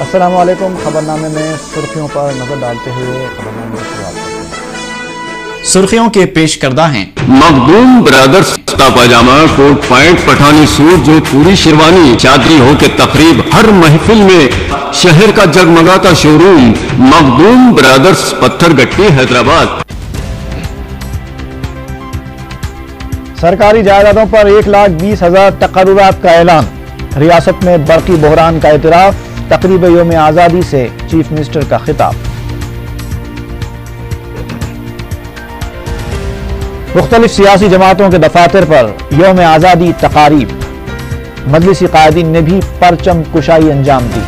अस्सलाम वालेकुम। खबरनामे में सुर्खियों पर नजर डालते हुए खबरनामे की शुरुआत करते हैं। सुर्खियों के पेश करदा हैं मखदूम ब्रदर्स का पाजामा, कोट पैंट, पठानी सूट, जो पूरी शेरवानी, शादी हो के तकरीब, हर महफिल में शहर का जगमगाता शोरूम मखदूम ब्रदर्स, पत्थरगट्टी, हैदराबाद। सरकारी जायदादों पर 1,20,000 तकर्रुरात का ऐलान। रियासत में बरकी बहरान का इतराफ। तकरीब यौम आज़ादी से चीफ मिनिस्टर का खिताब। मुख्तलिफ सियासी जमातों के दफातर पर यौम आज़ादी तकारीब। मजलिसी कायदीन ने भी परचम कुशाई अंजाम दी।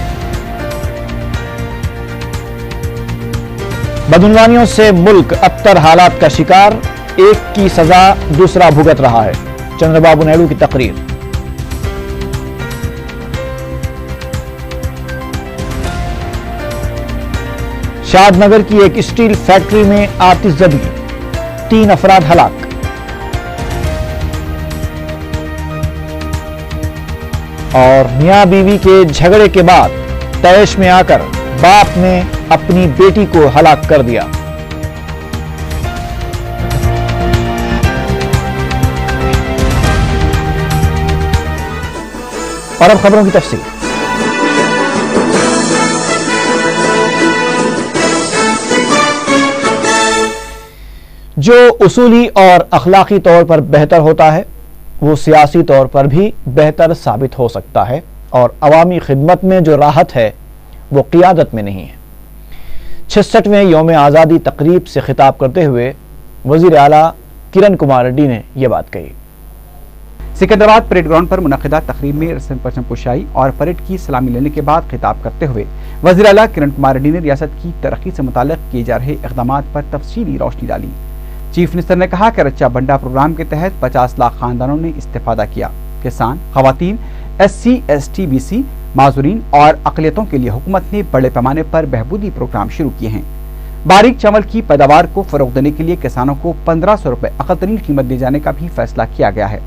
बदउनवानियों से मुल्क अबतर हालात का शिकार, एक की सजा दूसरा भुगत रहा है। चंद्रबाबू नायडू की तकरीर। शादनगर की एक स्टील फैक्ट्री में आतिशज़दी, 3 अफराद हलाक। और मियां बीवी के झगड़े के बाद तैश में आकर बाप ने अपनी बेटी को हलाक कर दिया। और अब खबरों की तफसील। जो उसूली और अखलाकी तौर पर बेहतर होता है वो सियासी तौर पर भी बेहतर साबित हो सकता है, और अवामी खिदमत में जो राहत है वो क़ियादत में नहीं है। 66वें यौम आज़ादी तकरीब से खिताब करते हुए वज़ीर आला किरण कुमार रेड्डी ने यह बात कही। सिकंदराबाद परेड ग्राउंड पर मुनक़िदा तकरीब में रस्म परचम कुशाई और परेड की सलामी लेने के बाद खिताब करते हुए वज़ीर आला किरण कुमार रेड्डी ने रियासत की तरक्की से मुताल्लिक़ किए जा रहे इक़दामात पर तफसीली रोशनी डाली। चीफ मिनिस्टर ने कहा कि रच्चा बंडा प्रोग्राम के तहत 50 लाख खानदानों ने इस्तेफादा किया। किसान, खवातीन, SC, ST, BC, माजूरीन और अक़लियतों के लिए हुकूमत ने बड़े पैमाने पर बहबूदी प्रोग्राम शुरू किए हैं। बारीक चावल की पैदावार को फ़रोग़ देने के लिए किसानों को 1500 रुपये अक़लतरीन कीमत दिए जाने का भी फैसला किया गया है।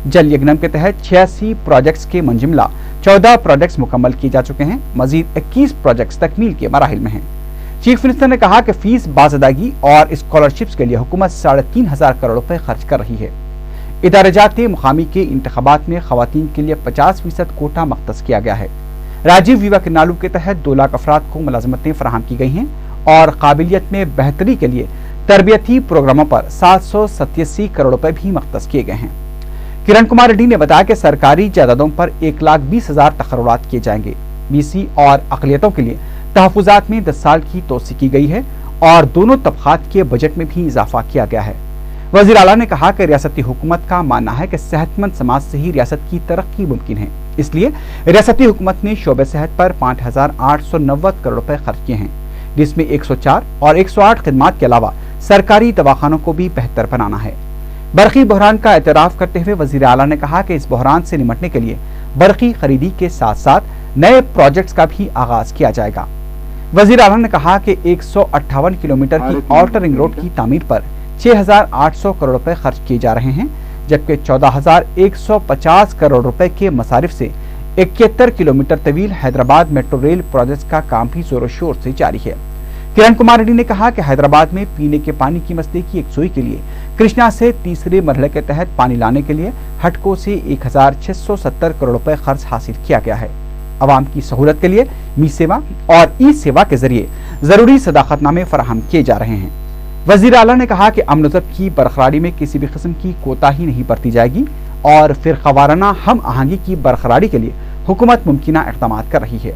जल यज्ञम के तहत 86 प्रोजेक्ट्स के मंजिमला 14 प्रोजेक्ट्स मुकम्मल किए जा चुके हैं। मजीद 21 प्रोजेक्ट्स तकमील के मराहिल में हैं। चीफ मिनिस्टर ने कहा कि फीस बाज़अदागी और स्कॉलरशिप्स के लिए हुकूमत 3,500 करोड़ रुपए खर्च कर रही है। इदारे-जाते मुकामी के इंतखाबात में खवातीन के लिए 50% कोटा मख्तस किया गया है। राजीव युवा किरनालू के तहत 2 लाख अफराद को मुलाजमतें फराहम की गई हैं और काबिलियत में बेहतरी के लिए तरबियती प्रोग्रामों पर 787 करोड़ रुपए भी मख्तस किए गए हैं। किरण कुमार रेड्डी ने बताया कि सरकारी जायदादों पर 1,20,000 तकर्रुरात किए जाएंगे। BC और अक़लियतों के लिए तहफ़्फ़ुज़ात में 10 साल की तोसी की गई है और दोनों तबक़ात के बजट में भी इजाफा किया गया है। वज़ीर आला ने कहा कि रियासती हुकूमत का मानना है कि सेहतमंद समाज से ही रियासत की तरक्की मुमकिन है। इसलिए रियासती हुकूमत ने शोबे सेहत पर 5,890 करोड़ रुपए खर्च किए हैं, जिसमें 104 और 108 खिदमात के अलावा सरकारी दवाखानों को भी बेहतर बनाना है। बरकी बहरान का एतराफ़ करते हुए वज़ीर आला ने कहा कि इस बहरान से निमटने के लिए बरकी खरीदी के साथ साथ नए प्रोजेक्ट्स का भी आगाज किया जाएगा। वज़ीर आला ने कहा कि 158 किलोमीटर की आउटर रिंग रोड की तामीर पर 6,800 करोड़ रुपए खर्च किए जा रहे हैं, जबकि 14,150 करोड़ रुपए के मसारिफ से 71 किलोमीटर तवील हैदराबाद मेट्रो रेल प्रोजेक्ट का काम भी जोरों शोर से जारी है। किरण कुमार रेड्डी ने कहा कि हैदराबाद में पीने के पानी की मसले की एक सुई के लिए कृष्णा से तीसरे मरहले के तहत पानी लाने के लिए हटको से 1,670 करोड़ रुपए खर्च हासिल किया गया है। आवाम की सहूलत के लिए मी सेवा और ई सेवा के जरिए जरूरी सदाकतनामे फराहम किए जा रहे हैं। वज़ीर आला ने कहा कि अमन ज़ब्त की बरकरारी में किसी भी किस्म की कोताही नहीं बरती जाएगी और फ़िरक़ावाराना हम आहंगी की बरकरारी के लिए हुकूमत मुमकिना इक़दाम कर रही है।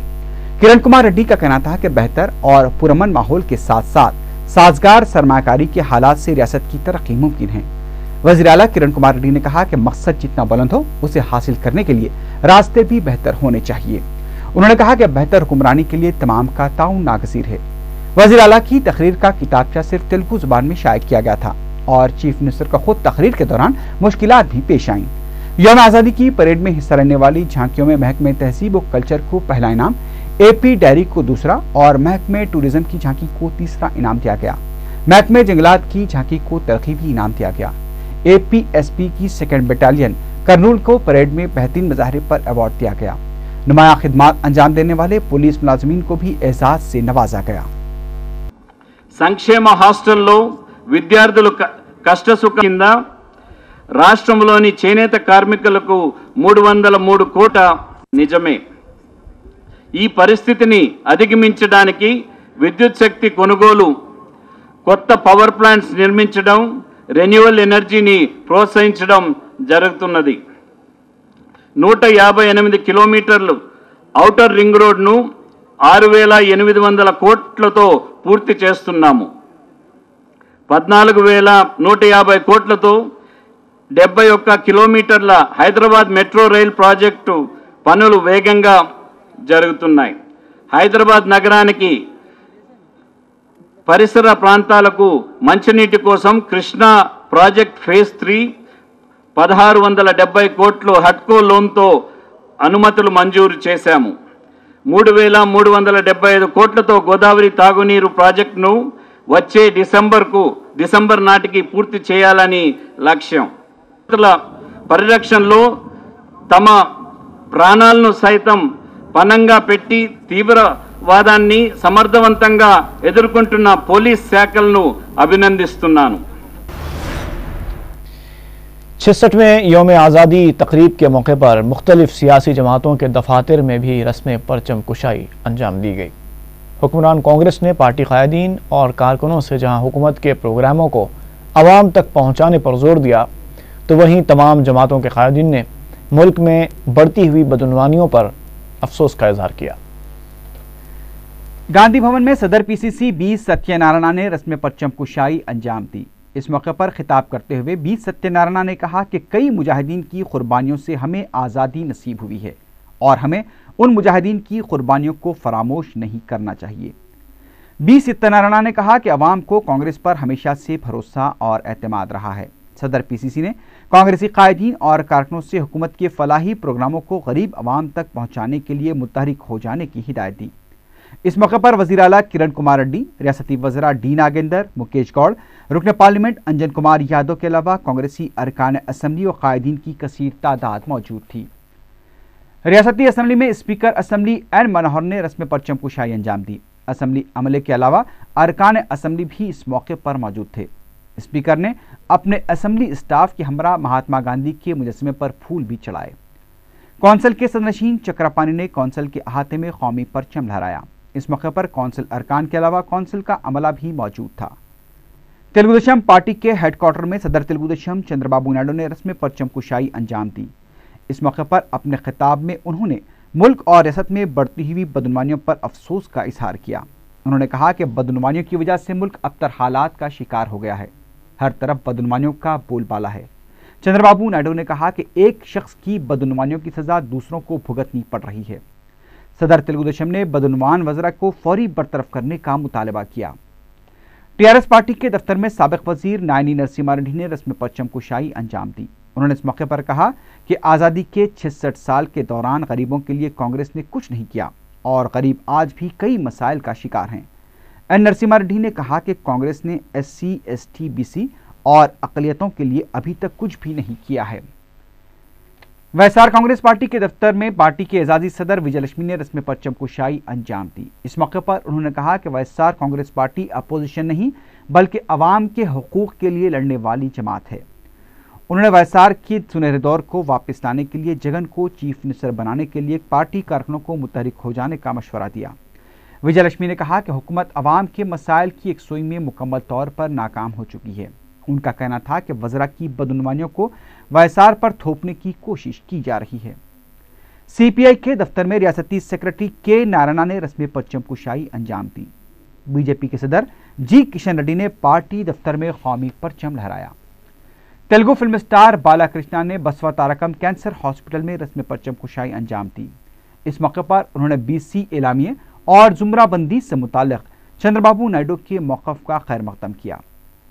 किरण कुमार रेड्डी का कहना था कि बेहतर और पुरअमन माहौल के साथ साथ साजगार सरमाकारी के हालात से रियासत की तरक्की मुमकिन है। वज़ीर आला किरण कुमार रेड्डी ने कहा कि मकसद जितना बुलंद हो उसे हासिल करने के लिए रास्ते भी बेहतर होने चाहिए। उन्होंने कहा कि बेहतर हुक्मरानी के लिए तमाम का ताउन नागज़ीर है। वज़ीर आला की तकरीर का किताबचा सिर्फ तेलुगु जुबान में शाया किया गया था और चीफ मिनिस्टर का खुद तकरीर के दौरान मुश्किलात भी पेश आईं। यौम आज़ादी की परेड में हिस्सा लेने वाली झांकियों में महकमे तहजीब और कल्चर को पहला इनाम, AP डायरी को दूसरा और महकमे टूरिज्म की झांकी को तीसरा इनाम दिया गया। महकमे जंगलात की झांकी को तरकीबी इनाम दिया गया। APSP की 2nd बटालियन करनूल को परेड में बेहतरीन मुजाहरे पर अवार्ड दिया गया। नुमाया खिदमात अंजाम देने वाले पुलिस मुलाजिमीन को भी एजाज से नवाजा गया। సంక్షేమ హాస్టల్లో విద్యార్థులు కష్టసుఖ కింద రాష్ట్రంలోని చేనేత కార్మికులకు 303 కోట్ల నిజమే. ఈ పరిస్థితిని అధిగమించడానికి విద్యుత్ శక్తి కొనుగోలు, కొత్త పవర్ ప్లాంట్స్ నిర్మించడం, రెన్యూవల్ ఎనర్జీని ప్రోత్సహించడం జరుగుతున్నది. 158 కిలోమీటర్లు ఔటర్ రింగ్ రోడ్ను 6,800 కోట్లతో పూర్తి చేస్తున్నాము. 14,150 కోట్లతో 71 కిలోమీటర్ల హైదరాబాద్ మెట్రో రైల్ ప్రాజెక్టు పనులు వేగంగా జరుగుతున్నాయి. హైదరాబాద్ నగరానికి పరిసర ప్రాంతాలకు మంచినీటి కోసం కృష్ణా ప్రాజెక్ట్ ఫేజ్ 3 1670 కోట్లు హడ్కో లోన్తో అనుమతులు మంజూరు చేశాము. 3,375 కోట్లతో గోదావరి తాగునీరు ప్రాజెక్టును వచ్చే డిసెంబర్ నాటికి పూర్తి చేయాలని లక్ష్యం. పరిరక్షణలో తమ ప్రాణాలను సైతం పణంగా పెట్టి తీవ్రవాదాన్ని సమర్థవంతంగా ఎదుర్కొంటున్న పోలీస్ శాఖలను అభినందిస్తున్నాను. 66वें यौम आज़ादी तकरीब के मौके पर मुख्तलिफ सियासी जमातों के दफातर में भी रस्म परचम कुशाई अंजाम दी गई। हुक्मरान कांग्रेस ने पार्टी कायदीन और कारकुनों से जहां हुकूमत के प्रोग्रामों को आवाम तक पहुंचाने पर जोर दिया, तो वहीं तमाम जमातों के कायदीन ने मुल्क में बढ़ती हुई बदनवानियों पर अफसोस का इजहार किया। गांधी भवन में सदर पीसीसी बी सत्यनारायण ने रस्म परचम कुशाई अंजाम दी। इस मौके पर खिताब करते हुए बी सत्यनारायण ने कहा कि कई मुजाहिदीन की कुर्बानियों से हमें आज़ादी नसीब हुई है और हमें उन मुजाहिदीन की कुर्बानियों को फरामोश नहीं करना चाहिए। बी सत्यनारायण ने कहा कि अवाम को कांग्रेस पर हमेशा से भरोसा और एतमाद रहा है। सदर पीसीसी ने कांग्रेसी कायदीन और कारकुनों से हुकूमत के फलाही प्रोग्रामों को गरीब अवाम तक पहुँचाने के लिए मुतहरिक हो जाने की हिदायत दी। इस मौके पर वज़ीर आला किरण कुमार रेड्डी, रियासती वज़रा डी नागेंद्र, मुकेश गौड़, रुकन पार्लियामेंट अंजन कुमार यादव के अलावा कांग्रेसी अरकान असम्बली और कायदीन की कसीर तादाद मौजूद थी। रियासती असम्बली में स्पीकर असम्बली एन मनोहर ने रस्म परचम कुशाई अंजाम दी। असम्बली अमले के अलावा अरकान असम्बली भी इस मौके पर मौजूद थे। स्पीकर ने अपने असम्बली स्टाफ के हमरा महात्मा गांधी के मुजस्समे पर फूल भी चढ़ाए। कौंसिल के सदनशीन चक्रपानी ने कौंसिल के अहाते में कौमी परचम लहराया। इस मौके पर कौंसिल अरकान के अलावा कौंसिल का अमला भी मौजूद था। तेलुगुदेशम पार्टी के हेडक्वार्टर में सदर तेलुगुदेशम चंद्रबाबू नायडू ने रस्म परचम कुशाई अंजाम दी। इस मौके पर अपने खिताब में उन्होंने मुल्क और रियासत में बढ़ती हुई बदनुमानियों पर अफसोस का इजहार किया। उन्होंने कहा कि बदनुमानियों की वजह से मुल्क अबतर हालात का शिकार हो गया है। हर तरफ बदनुमानियों का बोलबाला है। चंद्रबाबू नायडू ने कहा कि एक शख्स की बदनुमानियों की सजा दूसरों को भुगतनी पड़ रही है। सदर तेलुगुदेशम ने बदनुमान वज़रा को फौरी बरतरफ करने का मुतालबा किया। टीआरएस पार्टी के दफ्तर में साबिक वजीर नायनी नरसिम्हा रेड्डी ने रस्म परचम कुशाई अंजाम दी। उन्होंने इस मौके पर कहा कि आज़ादी के 66 साल के दौरान गरीबों के लिए कांग्रेस ने कुछ नहीं किया और गरीब आज भी कई मसाइल का शिकार हैं। एन नरसिम्हा रेड्डी ने कहा कि कांग्रेस ने SC, ST, BC और अक़लियतों के लिए अभी तक कुछ भी नहीं किया है। वैएसआर कांग्रेस पार्टी के दफ्तर में पार्टी के एजाजी सदर विजयलक्ष्मी ने रस्म परचम कुशाई अंजाम दी। इस मौके पर उन्होंने कहा कि वैएसआर कांग्रेस पार्टी अपोजिशन नहीं बल्कि अवाम के हुकूक के लिए लड़ने वाली जमात है। उन्होंने वैएसआर के सुनहरे दौर को वापस लाने के लिए जगन को चीफ मिनिस्टर बनाने के लिए पार्टी कारकुनों को मुतहरिक हो जाने का मशवरा दिया। विजयलक्ष्मी ने कहा कि हुकूमत अवाम के मसाइल की यकसुई में मुकम्मल तौर पर नाकाम हो चुकी है। उनका कहना था कि वज़रा की बदनुमानियों को वैएसआर पर थोपने की कोशिश की जा रही है। सीपीआई के दफ्तर में रियासती सेक्रेटरी के नारायण ने रस्म परचम कुशाई अंजाम दी। बीजेपी के सदर जी किशन रेड्डी ने पार्टी दफ्तर में कौमी परचम लहराया। तेलुगु फिल्म स्टार बालाकृष्णा ने बसवा तारकम कैंसर हॉस्पिटल में रस्म परचम कुशाई अंजाम दी। इस मौके पर उन्होंने BC एलामिये और जुमराबंदी से मुताल्लिक चंद्रबाबू नायडू के मौक़िफ़ का खैर मक़दम किया।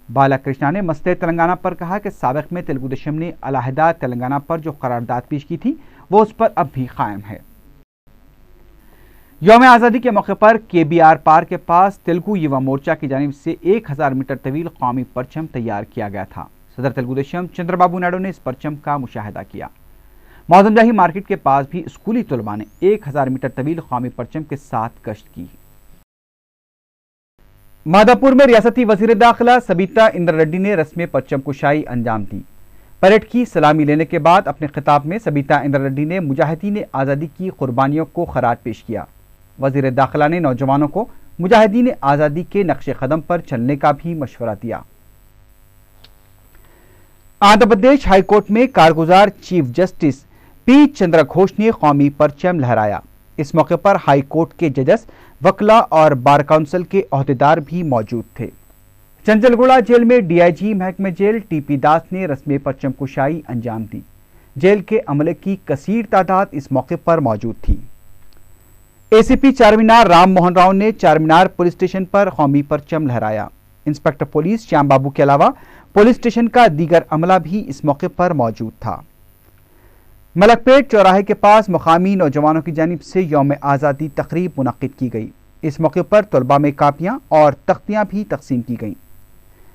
बालाकृष्णा ने मसले तेलंगाना पर कहा कि साबिक़ में तेलुगुदेशम ने अलहदा तेलंगाना पर जो करारदाद पेश की थी वो उस पर अब भी कायम है। यौम आज़ादी के मौके पर KBR पार्क के पास तेलुगु युवा मोर्चा की जानिब से 1000 मीटर तवील कौमी परचम तैयार किया गया था। सदर तेलुगुदेशम चंद्रबाबू नायडू ने इस परचम का मुशाहिदा किया। موزم جاہی مارکیٹ کے پاس بھی اسکولی طلباء نے 1000 میٹر طویل قومی پرچم کے ساتھ گشت کی۔ مادھاپور میں ریاستی وزیر داخلہ سبیتا اندر ریڈی نے رسم پرچم کشائی انجام دی۔ پریڈ کی سلامی لینے کے بعد اپنے خطاب میں سبیتا اندر ریڈی نے مجاہدین آزادی کی قربانیوں کو خراج پیش کیا۔ وزیر داخلہ نے نوجوانوں کو مجاہدین آزادی کے نقش قدم پر چلنے کا بھی مشورہ دیا۔ آندھرا پردیش ہائی کورٹ میں کارگزار چیف جسٹس پی چندرا گھوش نے قومی پرچم لہرایا۔ اس موقع پر ہائی کورٹ کے ججز، وکلا اور بار کونسل کے عہدیدار بھی موجود تھے۔ چنچل گوڑہ جیل میں ڈی آئی جی محکمہ جیل ٹی پی داس نے رسم پرچم کشائی انجام دی۔ جیل کے عملے کی کثیر تعداد اس موقع پر موجود تھی۔ اے سی پی چار مینار رام موہن راؤ نے چار مینار پولیس اسٹیشن پر قومی پرچم لہرایا۔ انسپکٹر پولیس شیام بابو کے علاوہ پولیس اسٹیشن کا دیگر عملہ بھی اس موقع پر موجود تھا۔ ملک پیٹ چوراہے کے پاس مقامی نوجوانوں کی جانب سے یوم آزادی تقریب منعقد کی گئی۔ اس موقع پر طلباء میں کاپیاں اور تختیاں بھی تقسیم کی گئیں۔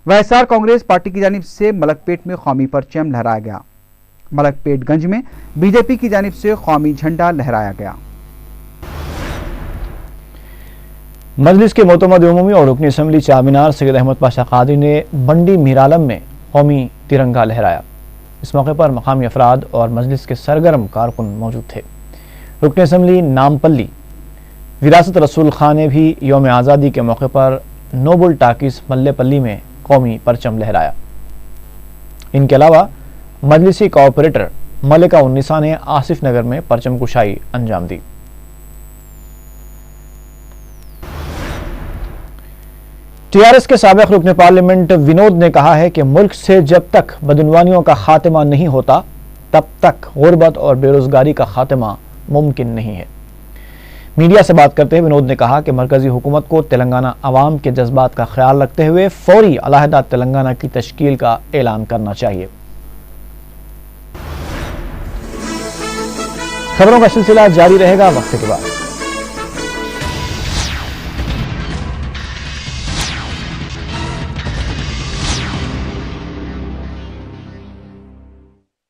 Y S R Congress party کی جانب سے ملک پیٹ میں قومی پرچم لہرایا گیا۔ ملک پیٹ گنج میں بی جے پی کی جانب سے قومی جھنڈا لہرایا گیا۔ مجلس کے معتمد عمومی اور رکن اسمبلی چار مینار سید احمد پاشا قادری نے منڈی میرالم میں قومی ترنگا لہرایا۔ اس موقع پر مقامی افراد اور مجلس کے سرگرم کارکن موجود تھے۔ رکن اسمبلی نامپلی وراثت رسول خان نے بھی یوم آزادی کے موقع پر نوبل ٹاکیز ملے پلی میں قومی پرچم لہرایا۔ ان کے علاوہ مجلسی کوآپریٹر ملکہ النساء نے آصف نگر میں پرچم کشائی انجام دی۔ ٹی آر ایس کے سابق رکن پارلیمنٹ ونود نے کہا ہے کہ ملک سے جب تک بدعنوانیوں کا خاتمہ نہیں ہوتا تب تک غربت اور بے روزگاری کا خاتمہ ممکن نہیں ہے۔ میڈیا سے بات کرتے ہوئے ونود نے کہا کہ مرکزی حکومت کو تلنگانہ عوام کے جذبات کا خیال رکھتے ہوئے فوری علیحدہ تلنگانہ کی تشکیل کا اعلان کرنا چاہیے۔ خبروں کا سلسلہ جاری رہے گا وقت کے بعد۔